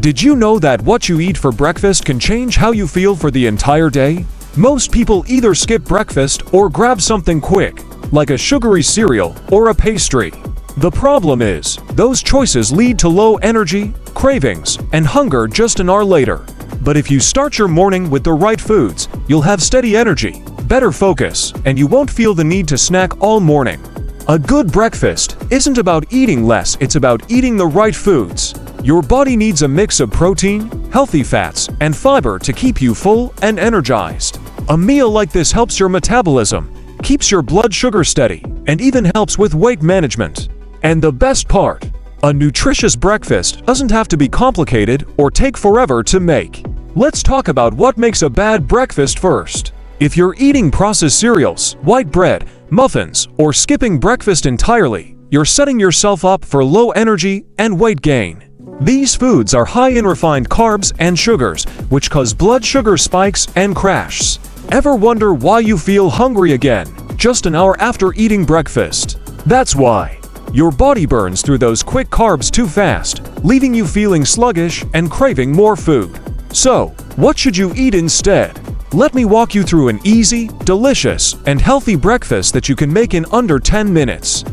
Did you know that what you eat for breakfast can change how you feel for the entire day? Most people either skip breakfast or grab something quick, like a sugary cereal or a pastry. The problem is, those choices lead to low energy, cravings, and hunger just an hour later. But if you start your morning with the right foods, you'll have steady energy, better focus, and you won't feel the need to snack all morning. A good breakfast isn't about eating less, it's about eating the right foods. Your body needs a mix of protein, healthy fats, and fiber to keep you full and energized. A meal like this helps your metabolism, keeps your blood sugar steady, and even helps with weight management. And the best part, a nutritious breakfast doesn't have to be complicated or take forever to make. Let's talk about what makes a bad breakfast first. If you're eating processed cereals, white bread, muffins, or skipping breakfast entirely, you're setting yourself up for low energy and weight gain. These foods are high in refined carbs and sugars, which cause blood sugar spikes and crashes. Ever wonder why you feel hungry again, just an hour after eating breakfast? That's why. Your body burns through those quick carbs too fast, leaving you feeling sluggish and craving more food. So, what should you eat instead? Let me walk you through an easy, delicious, and healthy breakfast that you can make in under 10 minutes.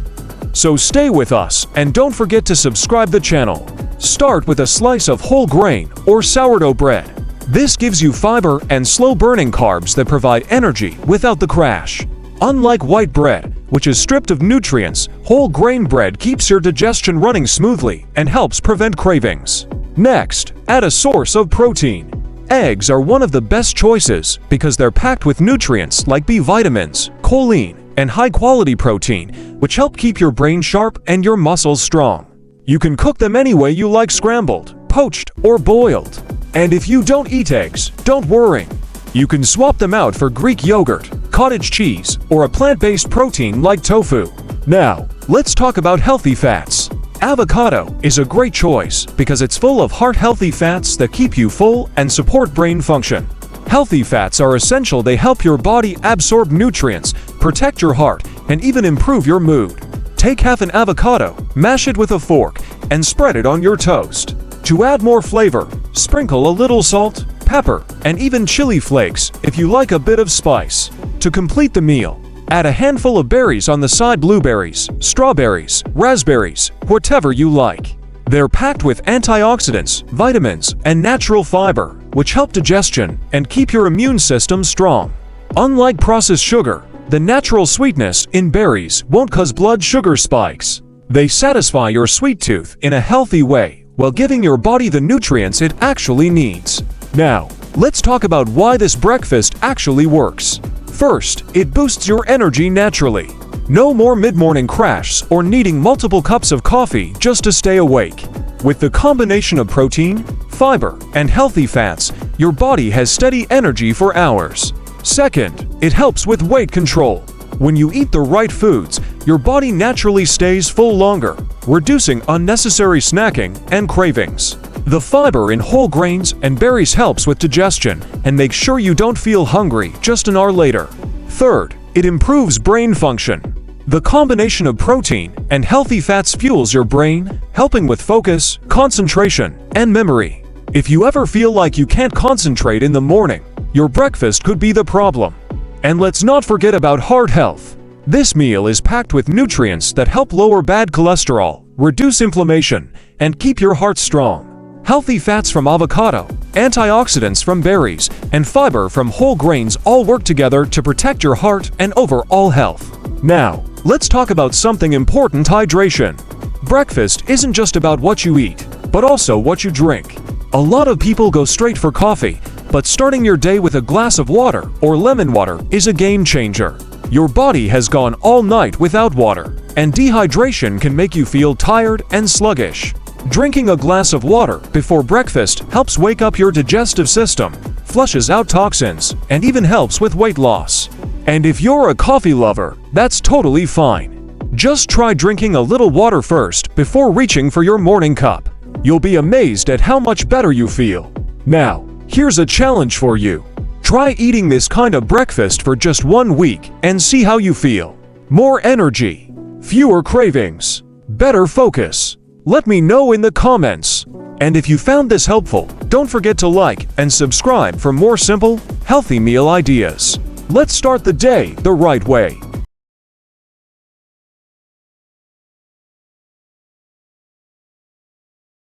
So stay with us and don't forget to subscribe the channel. Start with a slice of whole grain or sourdough bread. This gives you fiber and slow-burning carbs that provide energy without the crash. Unlike white bread, which is stripped of nutrients, whole grain bread keeps your digestion running smoothly and helps prevent cravings. Next, add a source of protein. Eggs are one of the best choices because they're packed with nutrients like B vitamins, choline, and high-quality protein, which help keep your brain sharp and your muscles strong. You can cook them any way you like: scrambled, poached, or boiled. And if you don't eat eggs, don't worry. You can swap them out for Greek yogurt, cottage cheese, or a plant-based protein like tofu. Now, let's talk about healthy fats. Avocado is a great choice because it's full of heart-healthy fats that keep you full and support brain function. Healthy fats are essential. They help your body absorb nutrients, protect your heart, and even improve your mood. Take half an avocado, mash it with a fork, and spread it on your toast. To add more flavor, sprinkle a little salt, pepper, and even chili flakes if you like a bit of spice. To complete the meal, add a handful of berries on the side: blueberries, strawberries, raspberries, whatever you like. They're packed with antioxidants, vitamins, and natural fiber, which help digestion and keep your immune system strong. Unlike processed sugar, the natural sweetness in berries won't cause blood sugar spikes. They satisfy your sweet tooth in a healthy way while giving your body the nutrients it actually needs. Now, let's talk about why this breakfast actually works. First, it boosts your energy naturally. No more mid-morning crash or needing multiple cups of coffee just to stay awake. With the combination of protein, fiber, and healthy fats, your body has steady energy for hours. Second, it helps with weight control. When you eat the right foods, your body naturally stays full longer, reducing unnecessary snacking and cravings. The fiber in whole grains and berries helps with digestion and makes sure you don't feel hungry just an hour later. Third, it improves brain function. The combination of protein and healthy fats fuels your brain, helping with focus, concentration, and memory. If you ever feel like you can't concentrate in the morning, your breakfast could be the problem. And let's not forget about heart health. This meal is packed with nutrients that help lower bad cholesterol, reduce inflammation, and keep your heart strong. Healthy fats from avocado, antioxidants from berries, and fiber from whole grains all work together to protect your heart and overall health. Now, let's talk about something important: hydration. Breakfast isn't just about what you eat, but also what you drink. A lot of people go straight for coffee, but starting your day with a glass of water or lemon water is a game changer. Your body has gone all night without water, and dehydration can make you feel tired and sluggish. Drinking a glass of water before breakfast helps wake up your digestive system, flushes out toxins, and even helps with weight loss. And if you're a coffee lover, that's totally fine. Just try drinking a little water first before reaching for your morning cup. You'll be amazed at how much better you feel. Now, here's a challenge for you. Try eating this kind of breakfast for just 1 week and see how you feel. More energy, fewer cravings, better focus. Let me know in the comments. And if you found this helpful, don't forget to like and subscribe for more simple, healthy meal ideas. Let's start the day the right way.